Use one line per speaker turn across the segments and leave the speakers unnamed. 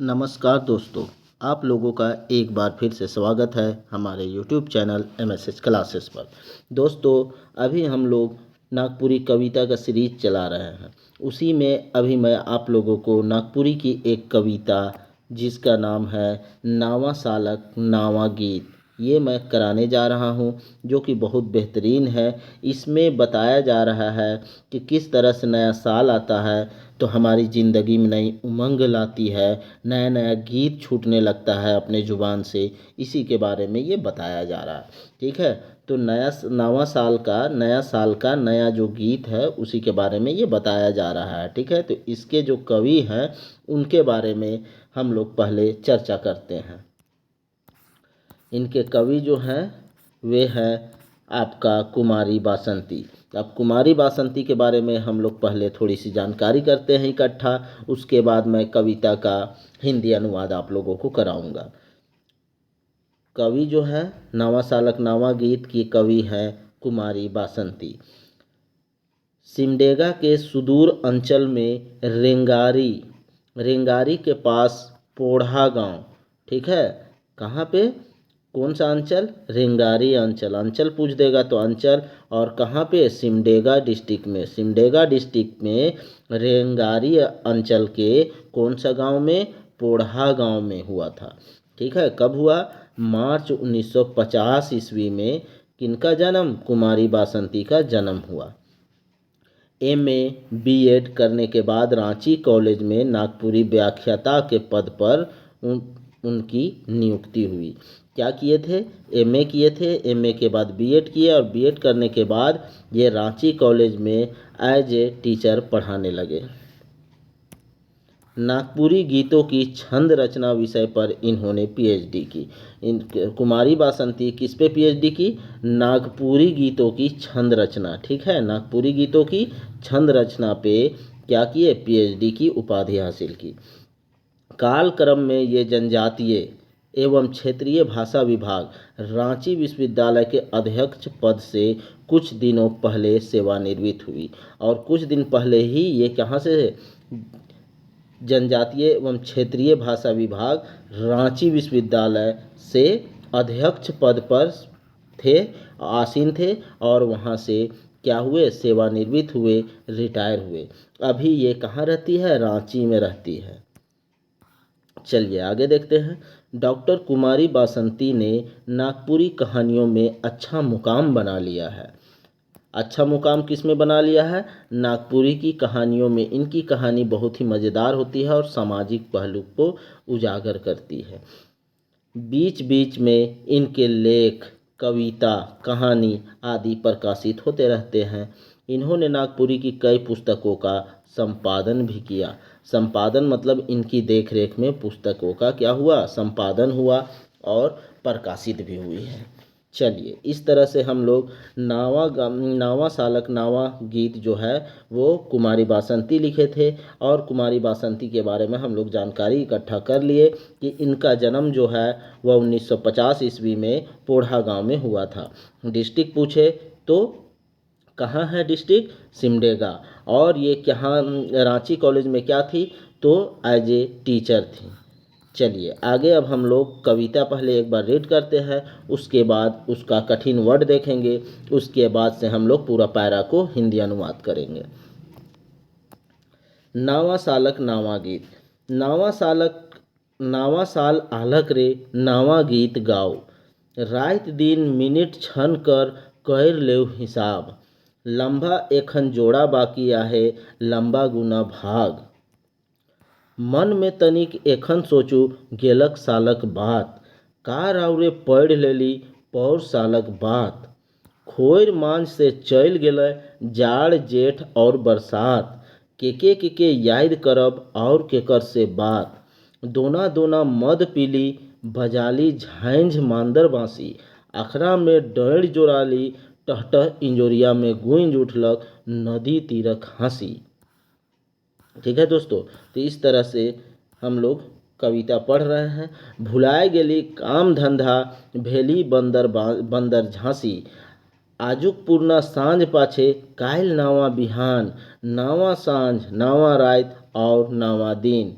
नमस्कार दोस्तों, आप लोगों का एक बार फिर से स्वागत है हमारे यूट्यूब चैनल MSH क्लासेस पर। दोस्तों, अभी हम लोग नागपुरी कविता का सीरीज चला रहे हैं। उसी में अभी मैं आप लोगों को नागपुरी की एक कविता जिसका नाम है नावा सालक नावा गीत, ये मैं कराने जा रहा हूँ, जो कि बहुत बेहतरीन है। इसमें बताया जा रहा है कि किस तरह से नया साल आता है तो हमारी ज़िंदगी में नई उमंग लाती है, नया नया गीत छूटने लगता है अपने ज़ुबान से। इसी के बारे में ये बताया जा रहा है। ठीक है, तो नया साल का नया जो गीत है उसी के बारे में ये बताया जा रहा है। ठीक है, तो इसके जो कवि हैं उनके बारे में हम लोग पहले चर्चा करते हैं। इनके कवि जो हैं वे हैं आपका कुमारी बासंती। अब कुमारी बासंती के बारे में हम लोग पहले थोड़ी सी जानकारी करते हैं इकट्ठा, उसके बाद मैं कविता का हिंदी अनुवाद आप लोगों को कराऊंगा। कवि जो है नावा सालक नावा गीत की कवि है कुमारी बासंती। सिमडेगा के सुदूर अंचल में रेंगारी के पास पोढ़ा गांव। ठीक है, कहाँ पे, कौन सा अंचल, रेंगारी अंचल। अंचल पूछ देगा तो अंचल, और कहाँ पे, सिमडेगा डिस्ट्रिक्ट में रेंगारी अंचल के कौन सा गांव में, पोढ़ा गांव में हुआ था। ठीक है, कब हुआ, मार्च 1950 ईस्वी में किनका जन्म, कुमारी बासंती का जन्म हुआ। MA BEd करने के बाद रांची कॉलेज में नागपुरी व्याख्याता के पद पर उनकी नियुक्ति हुई। क्या किए थे, MA किए थे, MA के बाद BEd किए और BEd करने के बाद ये रांची कॉलेज में एज ए टीचर पढ़ाने लगे। नागपुरी गीतों की छंद रचना विषय पर इन्होंने PhD की। कुमारी बासंती किस पे PhD की, नागपुरी गीतों की छंद रचना। ठीक है, नागपुरी गीतों की छंद रचना पे क्या किए, PhD की उपाधि हासिल की। कालक्रम में ये जनजातीय एवं क्षेत्रीय भाषा विभाग रांची विश्वविद्यालय के अध्यक्ष पद से कुछ दिनों पहले सेवानिवृत्त हुई। और कुछ दिन पहले ही ये कहाँ से, जनजातीय एवं क्षेत्रीय भाषा विभाग रांची विश्वविद्यालय से अध्यक्ष पद पर थे, आसीन थे, और वहाँ से क्या हुए, सेवानिवृत्त हुए, रिटायर हुए। अभी ये कहाँ रहती है, रांची में रहती है। चलिए आगे देखते हैं। डॉक्टर कुमारी बासंती ने नागपुरी कहानियों में अच्छा मुकाम बना लिया है। अच्छा मुकाम किस में बना लिया है, नागपुरी की कहानियों में। इनकी कहानी बहुत ही मज़ेदार होती है और सामाजिक पहलू को उजागर करती है। बीच बीच में इनके लेख, कविता, कहानी आदि प्रकाशित होते रहते हैं। इन्होंने नागपुरी की कई पुस्तकों का संपादन भी किया। संपादन मतलब इनकी देखरेख में पुस्तकों का क्या हुआ, संपादन हुआ और प्रकाशित भी हुई है। चलिए, इस तरह से हम लोग नावा सालक नावा गीत जो है वो कुमारी बासंती लिखे थे, और कुमारी बासंती के बारे में हम लोग जानकारी इकट्ठा कर लिए कि इनका जन्म जो है वह 1950 ईस्वी में पोढ़ा गांव में हुआ था। डिस्ट्रिक्ट पूछे तो कहाँ है डिस्ट्रिक्ट, सिमडेगा। और ये कहाँ, रांची कॉलेज में क्या थी, तो एज ए टीचर थी। चलिए आगे अब हम लोग कविता पहले एक बार रीड करते हैं, उसके बाद उसका कठिन वर्ड देखेंगे, उसके बाद से हम लोग पूरा पैरा को हिंदी अनुवाद करेंगे। नावा सालक नावा गीत। नावा साल आलक रे नावा गीत गाओ, रात दिन मिनिट छन कर कर लेव हिसाब, लंबा एखन जोड़ा बाकी आहे लंबा गुना भाग, मन में तनिक एखन सोचू गेलक सालक बात, का राउरे पढ़ लेली पौर सालक बात, खोर मांझ से चल गेलै जाड़ जेठ और बरसात, के याद करब और केकर से बात, दोना दोना मद पीली बजाली झांझ मांदर बांसी, अखरा में डर जोराली टहटह इंजोरिया में गूंज उठलक नदी तीरक हंसी। ठीक है दोस्तों, तो इस तरह से हम लोग कविता पढ़ रहे हैं। भुलाए गेली काम धंधा भेली बंदर झांसी, आजुक पूर्णा सांझ पाछे कायल नावा बिहान, नावा सांझ नावा रात और नावा दिन,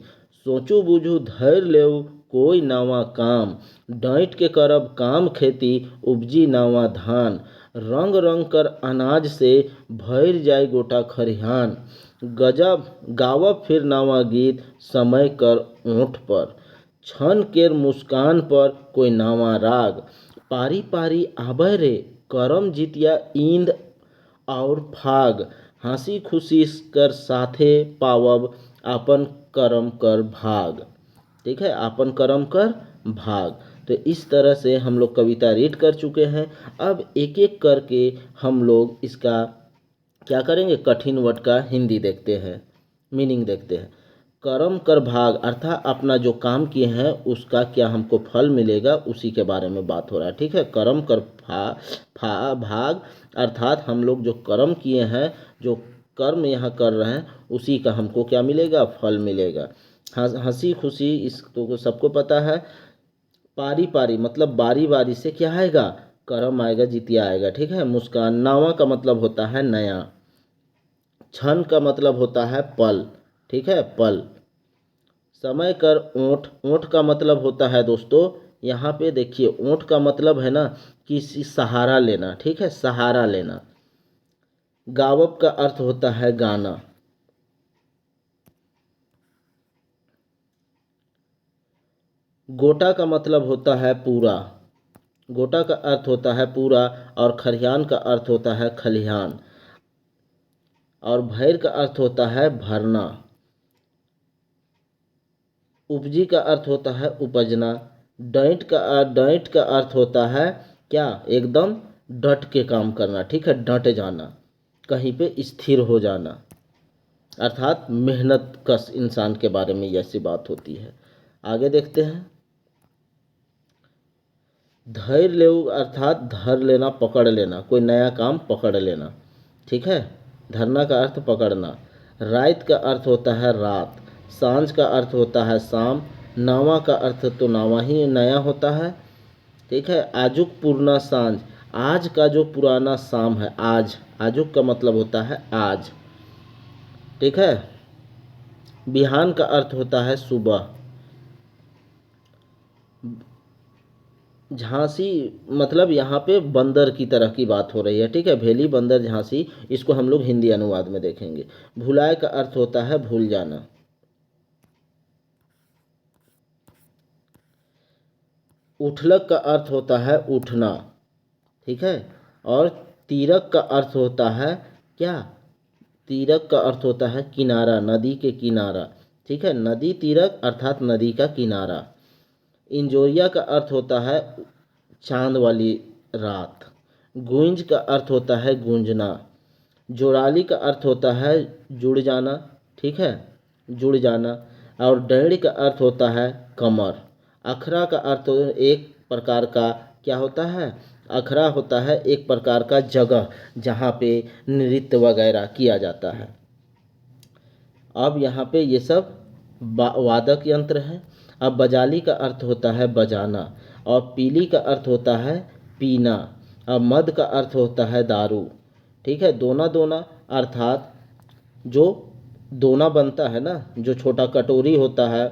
सोचू बूझू धैर्य लेऊ कोई नावा काम, डांट के करब काम खेती उपजी नावा धान, रंग रंग कर अनाज से भर जाय गोटा खरिहान, गजब गावब फिर नावा गीत समय कर ओंठ पर, छन केर मुस्कान पर कोई नावा राग, पारी पारी आबे रे करम जितिया ईंद और फाग, हंसी खुशी कर साथे पावब आपन करम कर भाग। ठीक है, आपन कर्म कर भाग। तो इस तरह से हम लोग कविता रीड कर चुके हैं। अब एक एक करके हम लोग इसका क्या करेंगे, कठिन वर्ड का हिंदी देखते हैं, मीनिंग देखते हैं। कर्म कर भाग अर्थात अपना जो काम किए हैं उसका क्या हमको फल मिलेगा, उसी के बारे में बात हो रहा है। ठीक है, कर्म कर भाग अर्थात हम लोग जो कर्म किए हैं, जो कर्म यहाँ कर रहे हैं, उसी का हमको क्या मिलेगा, फल मिलेगा। हंसी खुशी इसको सबको पता है। पारी पारी मतलब बारी बारी से क्या आएगा, कर्म आएगा, जितिया आएगा। ठीक है, मुस्कान, नावा का मतलब होता है नया, क्षण का मतलब होता है पल। ठीक है, पल। समय कर ओंठ, ओंठ का मतलब होता है दोस्तों, यहाँ पे देखिए ओंठ का मतलब है ना किसी सहारा लेना। ठीक है, सहारा लेना। गावब का अर्थ होता है गाना। गोटा का मतलब होता है पूरा, गोटा का अर्थ होता है पूरा, और खरिहान का अर्थ होता है खलिहान, और भैर का अर्थ होता है भरना। उपजी का अर्थ होता है उपजना। डांट का अर्थ होता है क्या, एकदम डट के काम करना। ठीक है, डट जाना, कहीं पे स्थिर हो जाना, अर्थात मेहनत कश इंसान के बारे में ऐसी बात होती है। आगे देखते हैं। धैर्य लेऊ अर्थात धर लेना, पकड़ लेना, कोई नया काम पकड़ लेना। ठीक है, धरना का अर्थ पकड़ना। रात का अर्थ होता है रात, सांझ का अर्थ होता है शाम, नावा का अर्थ तो नावा ही नया होता है। ठीक है, आजुक पूर्णा सांझ, आज का जो पुराना शाम है, आज, आजुक का मतलब होता है आज। ठीक है, बिहान का अर्थ होता है सुबह। झांसी मतलब यहाँ पे बंदर की तरह की बात हो रही है। ठीक है, भेली बंदर झांसी, इसको हम लोग हिंदी अनुवाद में देखेंगे। भुलाए का अर्थ होता है भूल जाना। उठलक का अर्थ होता है उठना। ठीक है, और तीरक का अर्थ होता है क्या, तीरक का अर्थ होता है किनारा, नदी के किनारा। ठीक है, नदी तीरक अर्थात नदी का किनारा। इंजोरिया का अर्थ होता है चांद वाली रात। गूंज का अर्थ होता है गूंजना। जोड़ाली का अर्थ होता है जुड़ जाना। ठीक है, जुड़ जाना। और डेढ़ का अर्थ होता है कमर। अखरा का अर्थ एक प्रकार का क्या होता है, अखरा होता है एक प्रकार का जगह जहाँ पे नृत्य वगैरह किया जाता है। अब यहाँ पे ये सब वादक यंत्र हैं। अब बजाली का अर्थ होता है बजाना, और पीली का अर्थ होता है पीना, और मद का अर्थ होता है दारू। ठीक है, दोना दोना अर्थात जो दोना बनता है ना, जो छोटा कटोरी होता है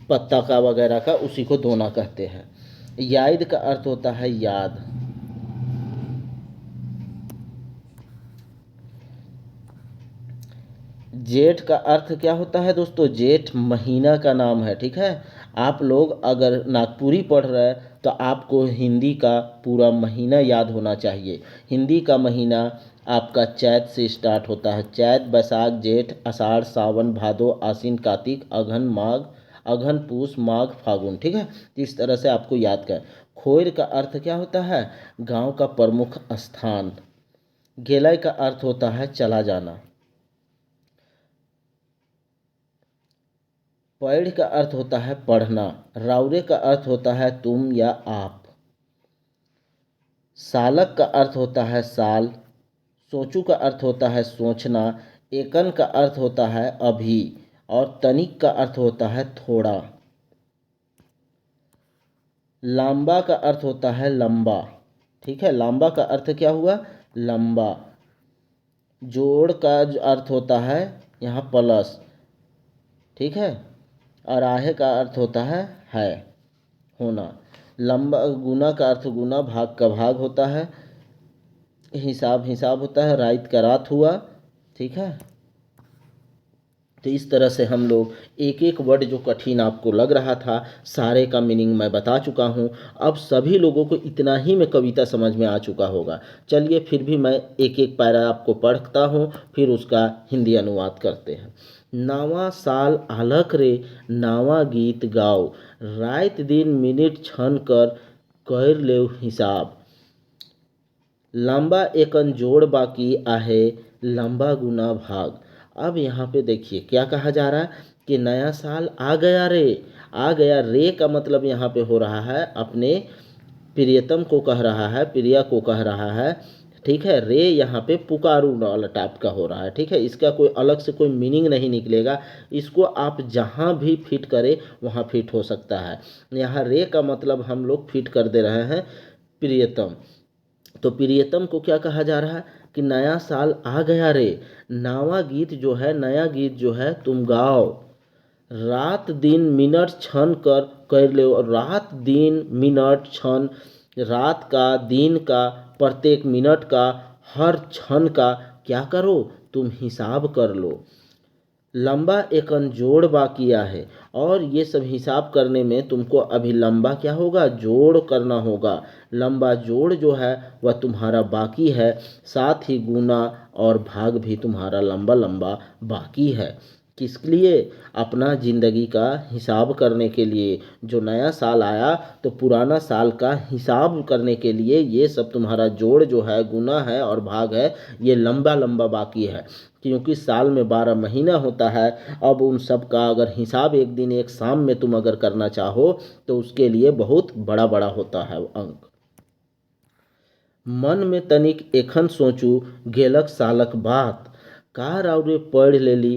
पत्ता का वगैरह का, उसी को दोना कहते हैं। याद का अर्थ होता है याद। जेठ का अर्थ क्या होता है दोस्तों, जेठ महीना का नाम है। ठीक है, आप लोग अगर नागपुरी पढ़ रहे हैं तो आपको हिंदी का पूरा महीना याद होना चाहिए। हिंदी का महीना आपका चैत से स्टार्ट होता है। चैत, बैसाख, जेठ, आषाढ़, सावन, भादो, आश्विन, कार्तिक, अघन, माघ, अघन, पूस, माघ, फागुन। ठीक है, इस तरह से आपको याद करें। खोर का अर्थ क्या होता है, गांव का प्रमुख स्थान। गेलय का अर्थ होता है चला जाना। पैढ़ का अर्थ होता है पढ़ना। राउरे का अर्थ होता है तुम या आप। सालक का अर्थ होता है साल। सोचू का अर्थ होता है सोचना। एकन का अर्थ होता है अभी, और तनिक का अर्थ होता है थोड़ा। लांबा का अर्थ होता है लंबा। ठीक है, लांबा का अर्थ क्या हुआ, लंबा। जोड़ का अर्थ होता है यहाँ प्लस। ठीक है, और आहे का अर्थ होता है होना। लंबा गुना का अर्थ गुना, भाग का भाग होता है, हिसाब हिसाब होता है, रात का रात हुआ। ठीक है, तो इस तरह से हम लोग एक एक वर्ड जो कठिन आपको लग रहा था सारे का मीनिंग मैं बता चुका हूँ। अब सभी लोगों को इतना ही में कविता समझ में आ चुका होगा। चलिए फिर भी मैं एक एक पैरा आपको पढ़ता हूँ, फिर उसका हिंदी अनुवाद करते हैं। नावा साल आलक रे, नावा गीत गाओ, रात दिन मिनट क्षण कर ले हिसाब, लंबा एकन जोड़ बाकी आहे, लंबा गुना भाग। अब यहाँ पे देखिए क्या कहा जा रहा है कि नया साल आ गया रे। आ गया रे का मतलब यहाँ पे हो रहा है अपने प्रियतम को कह रहा है, प्रिया को कह रहा है। ठीक है, रे यहाँ पे पुकारू वाला टाइप का हो रहा है। ठीक है, इसका कोई अलग से कोई मीनिंग नहीं निकलेगा, इसको आप जहाँ भी फिट करें वहाँ फिट हो सकता है। यहाँ रे का मतलब हम लोग फिट कर दे रहे हैं प्रियतम। तो प्रियतम को क्या कहा जा रहा है कि नया साल आ गया रे, नवा गीत जो है, नया गीत जो है तुम गाओ, रात दिन मिनट क्षण कर ले। और रात दिन मिनट क्षण, रात का दिन का प्रत्येक मिनट का हर क्षण का क्या करो तुम हिसाब कर लो। लंबा एकन जोड़ बाकिया है, और ये सब हिसाब करने में तुमको अभी लंबा क्या होगा, जोड़ करना होगा। लंबा जोड़ जो है वह तुम्हारा बाकी है, साथ ही गुना और भाग भी तुम्हारा लंबा लंबा बाकी है। किसके लिए, अपना ज़िंदगी का हिसाब करने के लिए। जो नया साल आया तो पुराना साल का हिसाब करने के लिए ये सब तुम्हारा जोड़ जो है, गुना है और भाग है, ये लंबा लंबा बाकी है। क्योंकि साल में 12 महीना होता है। अब उन सब का अगर हिसाब एक दिन एक शाम में तुम अगर करना चाहो तो उसके लिए बहुत बड़ा बड़ा होता है अंक। मन में तनिक एखन सोचू, गेलक सालक बात, कार और पढ़ लेली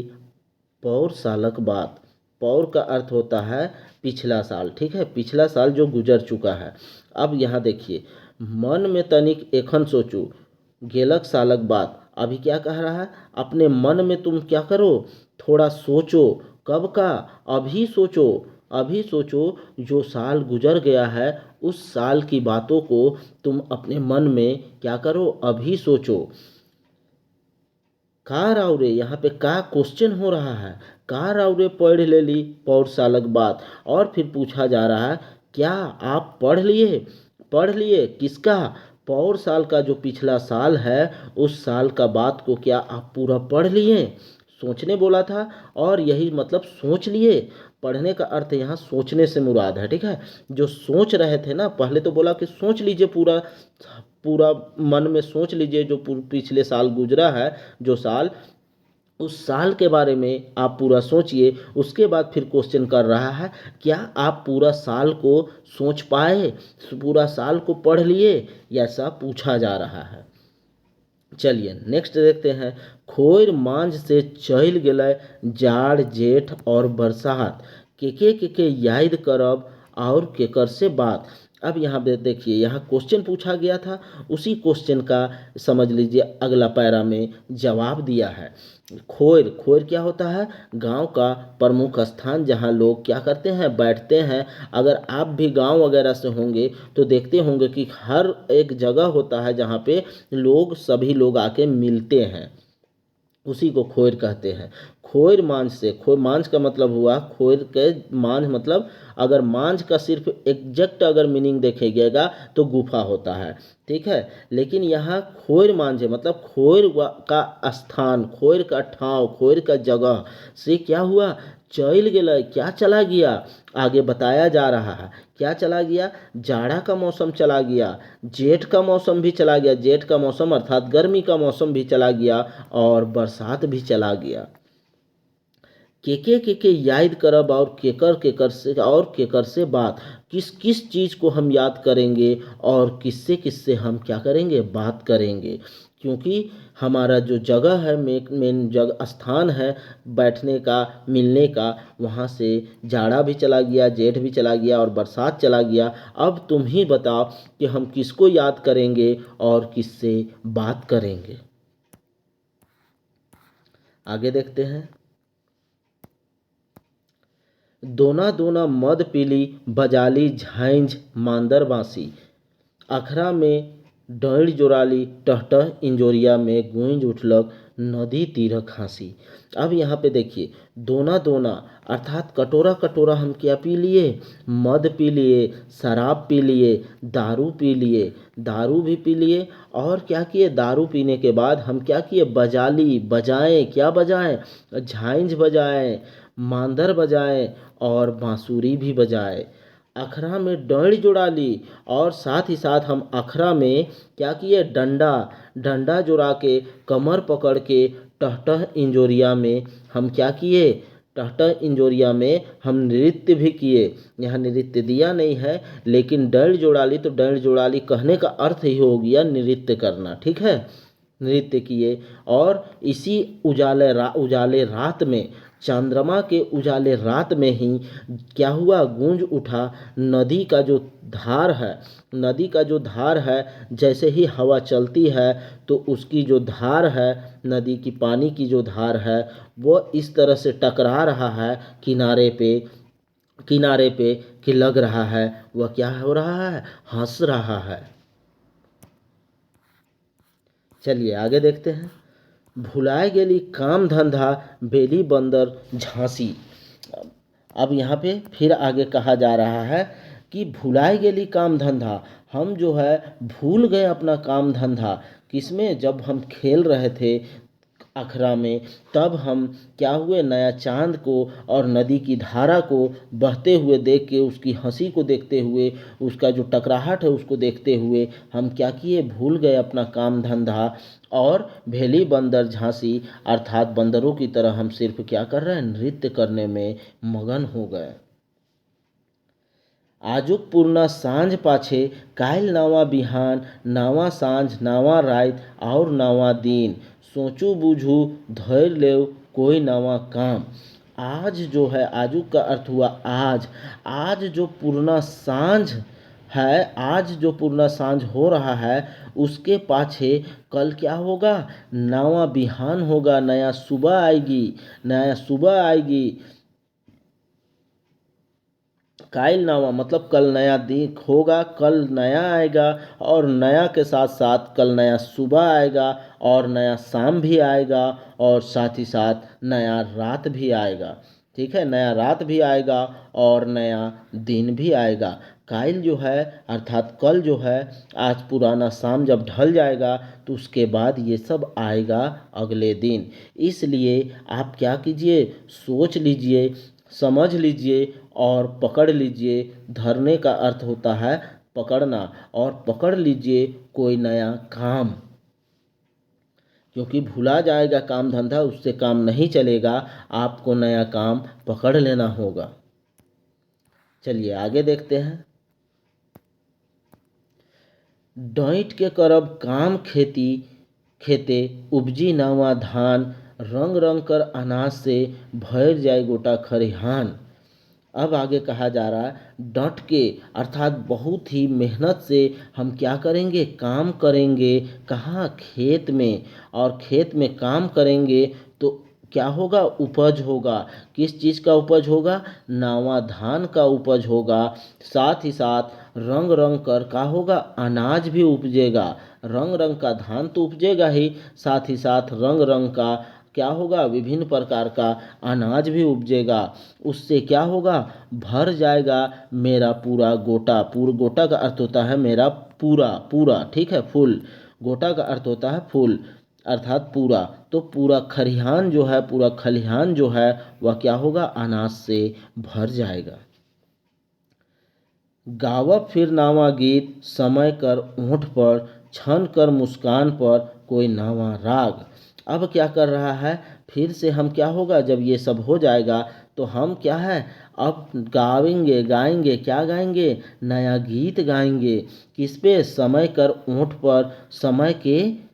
पौर सालक बात। पौर का अर्थ होता है पिछला साल। ठीक है, पिछला साल जो गुजर चुका है। अब यहाँ देखिए, मन में तनिक एखन सोचू, गेलक सालक बात, अभी क्या कह रहा है, अपने मन में तुम क्या करो, थोड़ा सोचो। कब का, अभी सोचो। अभी सोचो, जो साल गुजर गया है उस साल की बातों को तुम अपने मन में क्या करो, अभी सोचो। का राउरे, यहाँ पे का क्वेश्चन हो रहा है, का राउरे पढ़ ले ली पौर सालक बात। और फिर पूछा जा रहा है क्या आप पढ़ लिए, पढ़ लिए किसका, पौर साल का जो पिछला साल है उस साल का बात को क्या आप पूरा पढ़ लिए। सोचने बोला था और यही मतलब सोच लिए। पढ़ने का अर्थ यहाँ सोचने से मुराद है। ठीक है, जो सोच रहे थे ना, पहले तो बोला कि सोच लीजिए, पूरा पूरा मन में सोच लीजिए जो पिछले साल गुजरा है, जो साल, उस साल के बारे में आप पूरा सोचिए। उसके बाद फिर क्वेश्चन कर रहा है क्या आप पूरा साल को सोच पाए, पूरा साल को पढ़ लिए, ऐसा पूछा जा रहा है। चलिए नेक्स्ट देखते हैं। खोर मांझ से चल गए जाड़ जेठ और बरसात, के याद करब और केकर से बात। अब यहाँ पे देखिए, यहाँ क्वेश्चन पूछा गया था, उसी क्वेश्चन का समझ लीजिए अगला पैरा में जवाब दिया है। खोर, खोर क्या होता है, गांव का प्रमुख स्थान जहां लोग क्या करते हैं, बैठते हैं। अगर आप भी गांव वगैरह से होंगे तो देखते होंगे कि हर एक जगह होता है जहां पे लोग, सभी लोग आके मिलते हैं, उसी को खोर कहते हैं। खोर मांझ से, खोर मांझ का मतलब हुआ, खोर के मांझ मतलब, अगर मांझ का सिर्फ एग्जैक्ट अगर मीनिंग देखेगा तो गुफा होता है। ठीक है, लेकिन यहाँ खोर मांझ है मतलब खोर का स्थान, खोर का ठाव, खोर का जगह से क्या हुआ, चल गया, क्या चला गया, आगे बताया जा रहा है क्या चला गया, जाड़ा का मौसम चला गया, जेठ का मौसम भी चला गया, जेठ का मौसम अर्थात गर्मी का मौसम भी चला गया, और बरसात भी चला गया। के याद करब और केकर से बात, किस किस चीज़ को हम याद करेंगे और किससे किससे हम क्या करेंगे, बात करेंगे। क्योंकि हमारा जो जगह है, मेन जगह स्थान है बैठने का, मिलने का, वहाँ से जाड़ा भी चला गया, जेठ भी चला गया और बरसात चला गया। अब तुम ही बताओ कि हम किसको याद करेंगे और किससे बात करेंगे। आगे देखते हैं। दोना दोना मद पीली बजाली झांझ मांदर बांसी। अखरा में डोइर जोराली टहटह इंजोरिया में गूंज उठलक नदी तीर खांसी। अब यहाँ पे देखिए, दोना दोना अर्थात कटोरा कटोरा हम क्या पी लिए, मद पी लिए, शराब पी लिए, दारू पी लिए, दारू भी पी लिए। और क्या किए, दारू पीने के बाद हम क्या किए, बजाली बजाएं, क्या बजाएं, झांझ बजाएं, मांदर बजाएं और बांसुरी भी बजाए। अखरा में डंड जुड़ा ली और साथ ही साथ हम अखरा में क्या किए, डंडा डंडा जुड़ा के कमर पकड़ के टहटह इंजोरिया में हम क्या किए, टहटह इंजोरिया में हम नृत्य भी किए। यहाँ नृत्य दिया नहीं है, लेकिन डंड जोड़ा ली तो डंड जोड़ा ली कहने का अर्थ ही हो गया नृत्य करना, ठीक है। नृत्य किए और इसी उजाले रात में, चंद्रमा के उजाले रात में ही क्या हुआ, गूंज उठा नदी का जो धार है। नदी का जो धार है, जैसे ही हवा चलती है तो उसकी जो धार है, नदी की पानी की जो धार है, वो इस तरह से टकरा रहा है किनारे पे कि लग रहा है वह क्या हो रहा है, हंस रहा है। चलिए आगे देखते हैं। भुलाए गेली काम धंधा बेली बंदर झांसी। अब यहाँ पे फिर आगे कहा जा रहा है कि भुलाए गेली काम धंधा, हम जो है भूल गए अपना काम धंधा। किसमें, जब हम खेल रहे थे अखरा में, तब हम क्या हुए, नया चांद को और नदी की धारा को बहते हुए देख के, उसकी हंसी को देखते हुए, उसका जो टकराहट है उसको देखते हुए हम क्या किए, भूल गए अपना काम धंधा और भेली बंदर झांसी, अर्थात बंदरों की तरह हम सिर्फ क्या कर रहे हैं, नृत्य करने में मगन हो गए। आजुक पूर्णा सांझ पाछे कायल नावा बिहान, नावा सांझ नावा रात और नावा दिन, सोचू बूझू धैर्य लेव कोई नावा काम। आज जो है, आजुक का अर्थ हुआ आज। आज जो पूर्णा सांझ है, आज जो पूर्णा सांझ हो रहा है, उसके पाछे कल क्या होगा, नवा बिहान होगा, नया सुबह आएगी, नया सुबह आएगी। काइल नावा मतलब कल नया दिन होगा, कल नया आएगा और नया के साथ साथ कल नया सुबह आएगा और नया शाम भी आएगा और साथ ही साथ नया रात भी आएगा, ठीक है। नया रात भी आएगा और नया दिन भी आएगा। काइल जो है अर्थात कल जो है, आज पुराना शाम जब ढल जाएगा तो उसके बाद ये सब आएगा अगले दिन। इसलिए आप क्या कीजिए, सोच लीजिए, समझ लीजिए और पकड़ लीजिए। धरने का अर्थ होता है पकड़ना, और पकड़ लीजिए कोई नया काम, क्योंकि भूला जाएगा काम धंधा, उससे काम नहीं चलेगा, आपको नया काम पकड़ लेना होगा। चलिए आगे देखते हैं। डॉइट के करब काम खेती खेते उपजी नावा धान, रंग रंग कर अनाज से भर जाए गोटा खरिहान। अब आगे कहा जा रहा है, डट के अर्थात बहुत ही मेहनत से हम क्या करेंगे, काम करेंगे। कहाँ, खेत में, और खेत में काम करेंगे तो क्या होगा, उपज होगा। किस चीज़ का उपज होगा, नावा धान का उपज होगा। साथ ही साथ रंग रंग कर का होगा, अनाज भी उपजेगा। रंग रंग का धान तो उपजेगा ही, साथ ही साथ रंग रंग का क्या होगा, विभिन्न प्रकार का अनाज भी उपजेगा। उससे क्या होगा, भर जाएगा मेरा पूरा गोटा। गोटा का अर्थ होता है मेरा पूरा पूरा, ठीक है, फुल। गोटा का अर्थ होता है फुल अर्थात पूरा। तो पूरा खरिहान जो है, पूरा खलिहान जो है, वह क्या होगा, अनाज से भर जाएगा। गावब फिर नावा गीत, समय कर ओंठ पर, छन कर मुस्कान पर कोई नावा राग। अब क्या कर रहा है, फिर से हम क्या होगा, जब ये सब हो जाएगा तो हम क्या है, अब गाएंगे क्या गाएंगे, नया गीत गाएंगे। किस पे, समय कर ओंठ पर, समय के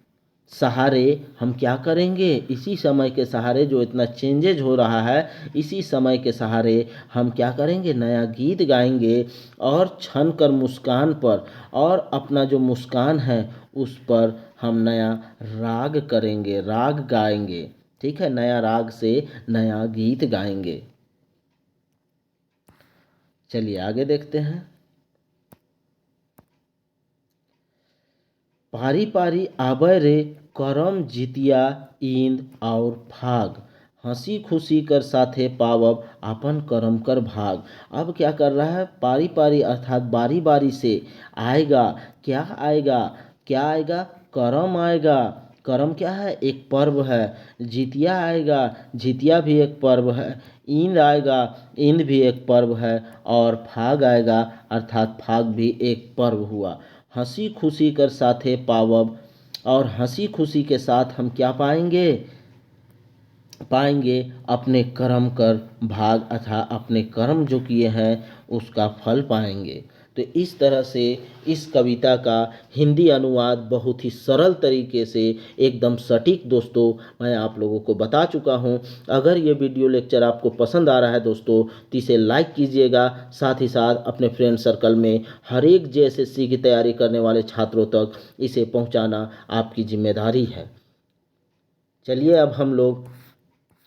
सहारे हम क्या करेंगे, इसी समय के सहारे जो इतना चेंजेज हो रहा है, इसी समय के सहारे हम क्या करेंगे, नया गीत गाएंगे। और छन कर मुस्कान पर, और अपना जो मुस्कान है उस पर हम नया राग करेंगे, राग गाएंगे, ठीक है, नया राग से नया गीत गाएंगे। चलिए आगे देखते हैं। पारी पारी आबय रे करम जितिया ईंद और भाग, हंसी खुशी कर साथे पावब आपन करम कर भाग। अब क्या कर रहा है, पारी पारी अर्थात बारी बारी से आएगा। क्या आएगा, क्या आएगा, करम आएगा। करम क्या है, एक पर्व है। जितिया आएगा, जितिया भी एक पर्व है। ईंद आएगा, ईंद भी एक पर्व है। और फाग आएगा अर्थात फाग भी एक पर्व हुआ। हंसी खुशी कर साथे पावब, और हंसी खुशी के साथ हम क्या पाएंगे, पाएंगे अपने कर्म कर भाग, अथा अपने कर्म जो किए हैं उसका फल पाएंगे। तो इस तरह से इस कविता का हिंदी अनुवाद बहुत ही सरल तरीके से एकदम सटीक दोस्तों मैं आप लोगों को बता चुका हूं। अगर ये वीडियो लेक्चर आपको पसंद आ रहा है दोस्तों तो इसे लाइक कीजिएगा, साथ ही साथ अपने फ्रेंड सर्कल में हर एक JSSC की तैयारी करने वाले छात्रों तक इसे पहुंचाना आपकी जिम्मेदारी है। चलिए अब हम लोग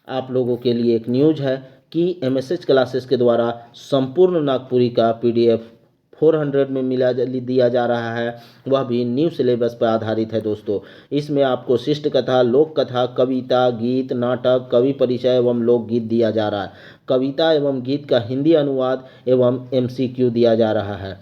आप लोगों के लिए एक न्यूज़ है कि MSH क्लासेस के द्वारा संपूर्ण नागपुरी का PDF 400 में दिया जा रहा है, वह भी न्यू सिलेबस पर आधारित है दोस्तों। इसमें आपको शिष्ट कथा, लोक कथा, कविता, गीत, नाटक, कवि परिचय एवं लोकगीत दिया जा रहा है। कविता एवं गीत का हिंदी अनुवाद एवं MCQ दिया जा रहा है।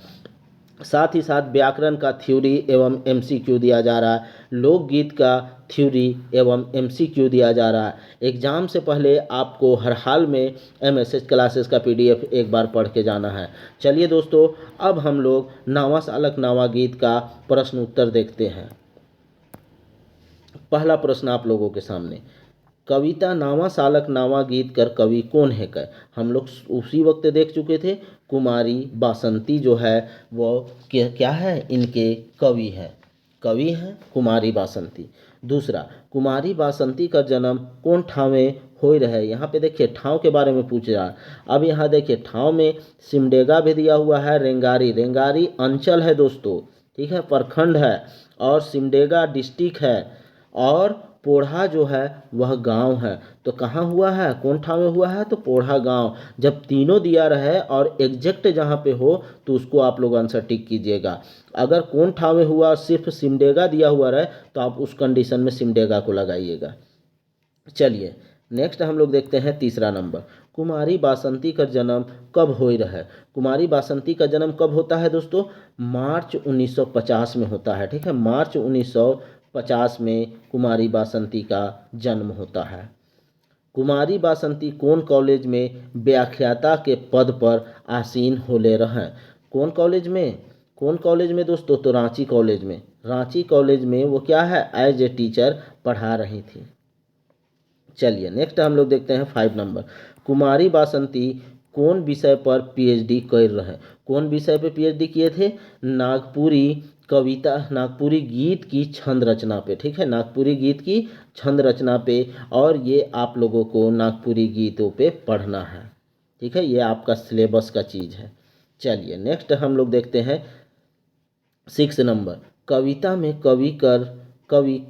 साथ ही साथ व्याकरण का थ्योरी एवं MCQ दिया जा रहा है। लोकगीत का थ्योरी एवं MCQ दिया जा रहा है। एग्ज़ाम से पहले आपको हर हाल में MSH क्लासेस का PDF एक बार पढ़ के जाना है। चलिए दोस्तों अब हम लोग नावा सालक नावा गीत का प्रश्न उत्तर देखते हैं। पहला प्रश्न आप लोगों के सामने, कविता नावा सालक नावा गीत कर कवि कौन है कर। हम लोग उसी वक्त देख चुके थे, कुमारी बासंती जो है वो क्या है, इनके कवि हैं, कवि हैं कुमारी बासंती। दूसरा, कुमारी बासंती का जन्म कौन ठाव में हो रहे। यहाँ पे देखिए ठाव के बारे में पूछ रहा है। अब यहाँ देखिए ठाव में सिमडेगा भी दिया हुआ है, रेंगारी, रेंगारी अंचल है दोस्तों, ठीक है, प्रखंड है, और सिमडेगा डिस्ट्रिक्ट है, और पोढ़ा जो है वह गांव है। तो कहाँ हुआ है, कौन ठाव में हुआ है, तो पोढ़ा गांव। जब तीनों दिया रहे और एग्जैक्ट जहाँ पे हो तो उसको आप लोग आंसर टिक कीजिएगा। अगर कौन ठाव में हुआ सिर्फ सिमडेगा दिया हुआ रहे तो आप उस कंडीशन में सिमडेगा को लगाइएगा। चलिए नेक्स्ट हम लोग देखते हैं तीसरा नंबर, कुमारी बासंती का जन्म कब हो रहा है। कुमारी बासंती का जन्म कब होता है दोस्तों, मार्च 1950 में होता है, ठीक है, मार्च 1950 में कुमारी बासंती का जन्म होता है। कुमारी बासंती कौन कॉलेज में व्याख्याता के पद पर आसीन होले रहें। कौन कॉलेज में, कौन कॉलेज में दोस्तों, तो रांची कॉलेज में, रांची कॉलेज में वो क्या है, एज ए टीचर पढ़ा रही थी। चलिए नेक्स्ट हम लोग देखते हैं 5 नंबर, कुमारी बासंती कौन विषय पर PhD कर रहे हैं। कौन विषय पर PhD किए थे, नागपुरी कविता, नागपुरी गीत की छंद रचना पे, ठीक है, नागपुरी गीत की छंद रचना पे, और ये आप लोगों को नागपुरी गीतों पे पढ़ना है, ठीक है, ये आपका सिलेबस का चीज़ है। चलिए नेक्स्ट हम लोग देखते हैं 6 नंबर, कविता में कवि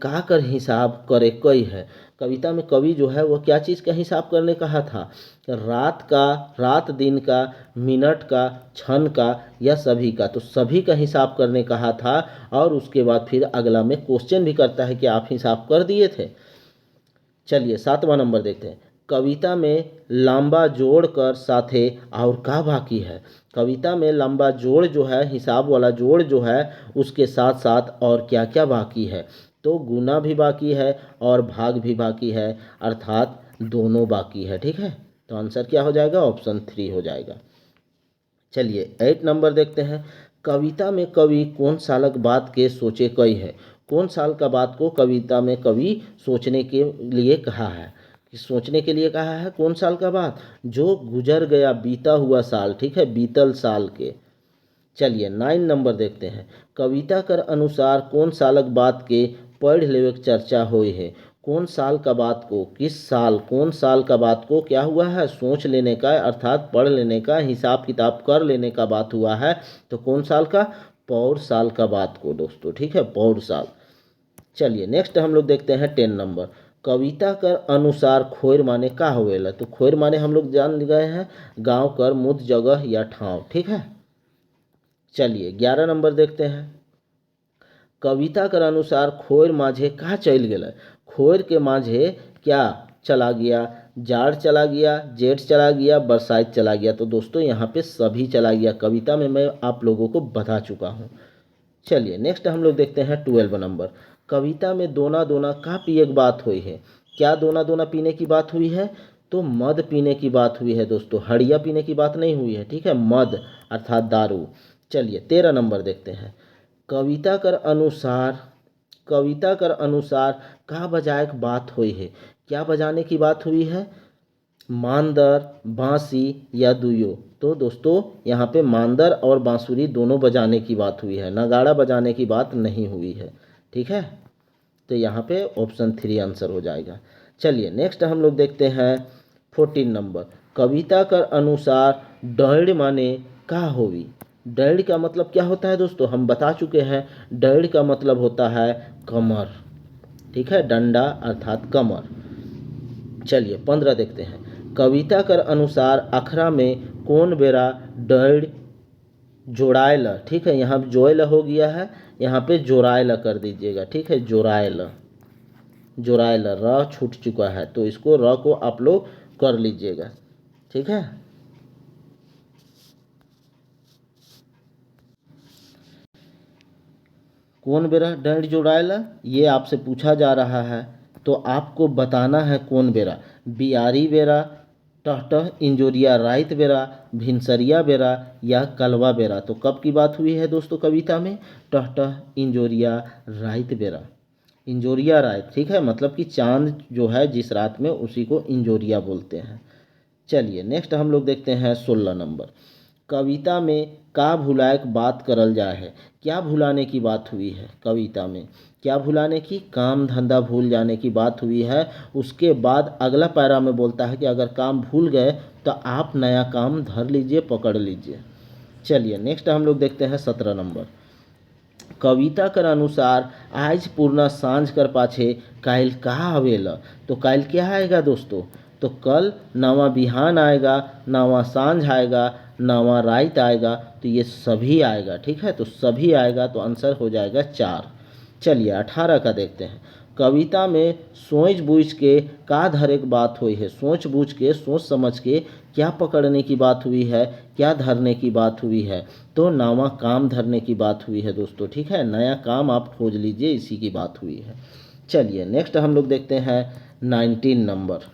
का कर हिसाब करे कई है। कविता में कवि जो है वो क्या चीज़ का हिसाब करने कहा था, रात का, रात दिन का, मिनट का, क्षण का, या सभी का। तो सभी का हिसाब करने कहा था, और उसके बाद फिर अगला में क्वेश्चन भी करता है कि आप हिसाब कर दिए थे। चलिए 7वां नंबर देखते हैं, कविता में लंबा जोड़ कर साथे और का बाकी है। कविता में लंबा जोड़ जो है, हिसाब वाला जोड़ जो है, उसके साथ साथ और क्या क्या बाकी है, तो गुना भी बाकी है और भाग भी बाकी है, अर्थात दोनों बाकी है, ठीक है। तो आंसर क्या हो जाएगा, ऑप्शन 3 हो जाएगा। चलिए 8 नंबर देखते हैं, कविता में कवि कौन सालक बात के सोचे कई है। कौन साल का बात को कविता में कवि सोचने के लिए कहा है, सोचने के लिए कहा है, कौन साल का बात, जो गुजर गया बीता हुआ साल, ठीक है, बीतल साल के। चलिए 9 नंबर देखते हैं, कविता कर अनुसार कौन सालक बात के पढ़ लेवे के चर्चा होई है। कौन साल का बात को, किस साल, कौन साल का बात को क्या हुआ है, सोच लेने का, अर्थात पढ़ लेने का, हिसाब किताब कर लेने का बात हुआ है। तो कौन साल का, पौर साल का बात को दोस्तों, ठीक है, पौर साल। चलिए नेक्स्ट हम लोग देखते हैं 10 नंबर, कविता कर अनुसार खोर माने का होवेला, तो खोर माने हम लोग जान गए हैं गांव कर मुद जगह या ठाव। ठीक है, चलिए 11 नंबर देखते हैं। कविता कर अनुसार खोर माझे कहाँ चल गया। खोर के माझे क्या चला गया, जाड़ चला गया, जेठ चला गया, बरसात चला गया। तो दोस्तों यहाँ पे सभी चला गया, कविता में मैं आप लोगों को बता चुका हूँ। चलिए नेक्स्ट हम लोग देखते हैं 12 नंबर। कविता में दोना दोना का पिए की बात हुई है। क्या दोना दोना पीने की बात हुई है, तो मद पीने की बात हुई है दोस्तों, हड़िया पीने की बात नहीं हुई है। ठीक है, मद अर्थात दारू। चलिए 13 नंबर देखते हैं। कविता कर अनुसार, कविता कर अनुसार का बजाए की बात हुई है। क्या बजाने की बात हुई है, मांदर, बांसी या दुयो। तो दोस्तों यहाँ पे मांदर और बांसुरी दोनों बजाने की बात हुई है, नगाड़ा बजाने की बात नहीं हुई है। ठीक है, तो यहाँ पे ऑप्शन 3 आंसर हो जाएगा। चलिए नेक्स्ट हम लोग देखते हैं 14 नंबर। कविता कर अनुसार डैड़ माने का होवी। डैड़ का मतलब क्या होता है दोस्तों, हम बता चुके हैं। डैड़ का मतलब होता है कमर। ठीक है, डंडा अर्थात कमर। चलिए 15 देखते हैं। कविता कर अनुसार अखरा में कौन बेरा डैड़ जोड़ाएला। ठीक है, यहाँ जोएला हो गया है, यहाँ पे जोड़ाएला कर दीजिएगा। ठीक है, जोड़ाएला, जोड़ाएला र छूट चुका है, तो इसको र को आप लोग कर लीजिएगा। ठीक है, कौन बेरा डैड़ जोड़ाएला ये आपसे पूछा जा रहा है, तो आपको बताना है कौन बेरा। बियारी बेरा, टहटह इंजोरिया राइत बेरा, भिनसरिया बेरा या कलवा बेरा। तो कब की बात हुई है दोस्तों कविता में, टहटह इंजोरिया राइत बेरा, इंजोरिया रात। ठीक है, मतलब कि चांद जो है जिस रात में उसी को इंजोरिया बोलते हैं। चलिए नेक्स्ट हम लोग देखते हैं 16 नंबर। कविता में का भुलाए की बात करल जाए है। क्या भुलाने की बात हुई है कविता में, क्या भुलाने की, काम धंधा भूल जाने की बात हुई है। उसके बाद अगला पैरा में बोलता है कि अगर काम भूल गए तो आप नया काम धर लीजिए, पकड़ लीजिए। चलिए नेक्स्ट हम लोग देखते हैं 17 नंबर। कविता कर अनुसार आज पूर्णा सांझ कर पाछे काल कहा आवेला। तो काल क्या आएगा दोस्तों, तो कल नवा बिहान आएगा, नवा सांझ आएगा, नवा रात आएगा। तो ये सभी आएगा। ठीक है, तो सभी आएगा, तो आंसर हो जाएगा 4। चलिए 18 का देखते हैं। कविता में सोच बूझ के का धरे की बात हुई है। सोच बूझ के, सोच समझ के क्या पकड़ने की बात हुई है, क्या धरने की बात हुई है, तो नवा काम धरने की बात हुई है दोस्तों। ठीक है, नया काम आप खोज लीजिए, इसी की बात हुई है। चलिए नेक्स्ट हम लोग देखते हैं 19 नंबर।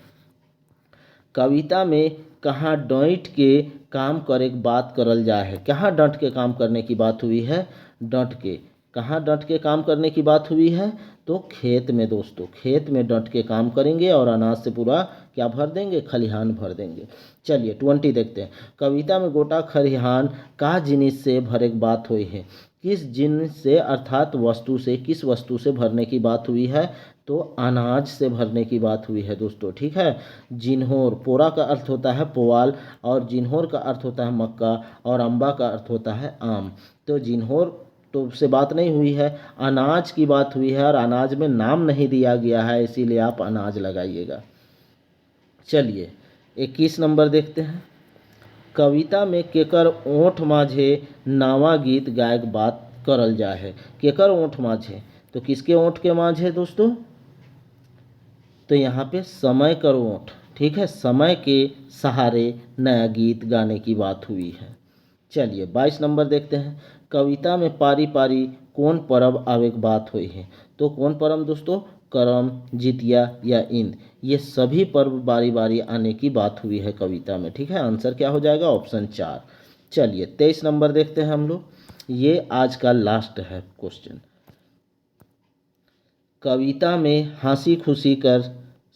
कविता में कहाँ डॉइट के काम करे के बात करल जा है। कहाँ डट के काम करने की बात हुई है, डट के, कहाँ डट के काम करने की बात हुई है, तो खेत में दोस्तों, खेत में डट के काम करेंगे और अनाज से पूरा क्या भर देंगे, खलिहान भर देंगे। चलिए 20 देखते हैं। कविता में गोटा खलिहान का जिनिस से भरे की बात हुई है। किस जिनिस से अर्थात वस्तु से, किस वस्तु से भरने की बात हुई है, तो अनाज से भरने की बात हुई है दोस्तों। ठीक है, जिन्होर, पोरा का अर्थ होता है पुआल और जिन्होर का अर्थ होता है मक्का और अम्बा का अर्थ होता है आम। तो जिन्होर तो से बात नहीं हुई है, अनाज की बात हुई है और अनाज में नाम नहीं दिया गया है, इसीलिए आप अनाज लगाइएगा। चलिए 21 नंबर देखते हैं। कविता में केकर ओठ माझे नावा गीत गायक बात करल जा है। केकर ओठ माझे, तो किसके ओठ के माझे दोस्तों, तो यहाँ पे समय कर ओठ। ठीक है, समय के सहारे नया गीत गाने की बात हुई है। चलिए 22 नंबर देखते हैं। कविता में पारी पारी कौन पर्व आवे की बात हुई है। तो कौन पर्व दोस्तों, करम, जितिया या इंद, ये सभी पर्व बारी बारी आने की बात हुई है कविता में। ठीक है, आंसर क्या हो जाएगा, ऑप्शन 4। चलिए 23 नंबर देखते हैं हम लोग, ये आज का लास्ट है क्वेश्चन। कविता में हंसी खुशी कर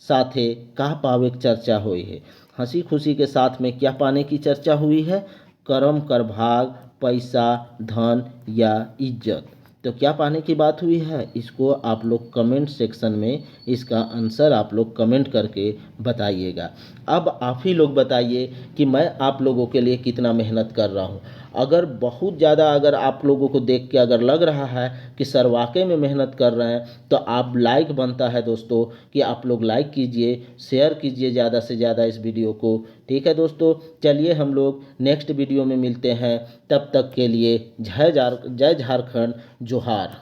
साथे का पावे की चर्चा हुई है। हंसी खुशी के साथ में क्या पाने की चर्चा हुई है, करम, कर भाग, पैसा, धन या इज्जत। तो क्या पाने की बात हुई है, इसको आप लोग कमेंट सेक्शन में इसका आंसर आप लोग कमेंट करके बताइएगा। अब आप ही लोग बताइए कि मैं आप लोगों के लिए कितना मेहनत कर रहा हूँ। अगर बहुत ज़्यादा अगर आप लोगों को देख के अगर लग रहा है कि सर वाकई में मेहनत कर रहे हैं, तो आप लाइक बनता है दोस्तों कि आप लोग लाइक कीजिए, शेयर कीजिए ज़्यादा से ज़्यादा इस वीडियो को। ठीक है दोस्तों, चलिए हम लोग नेक्स्ट वीडियो में मिलते हैं। तब तक के लिए जय झारखंड, जोहार।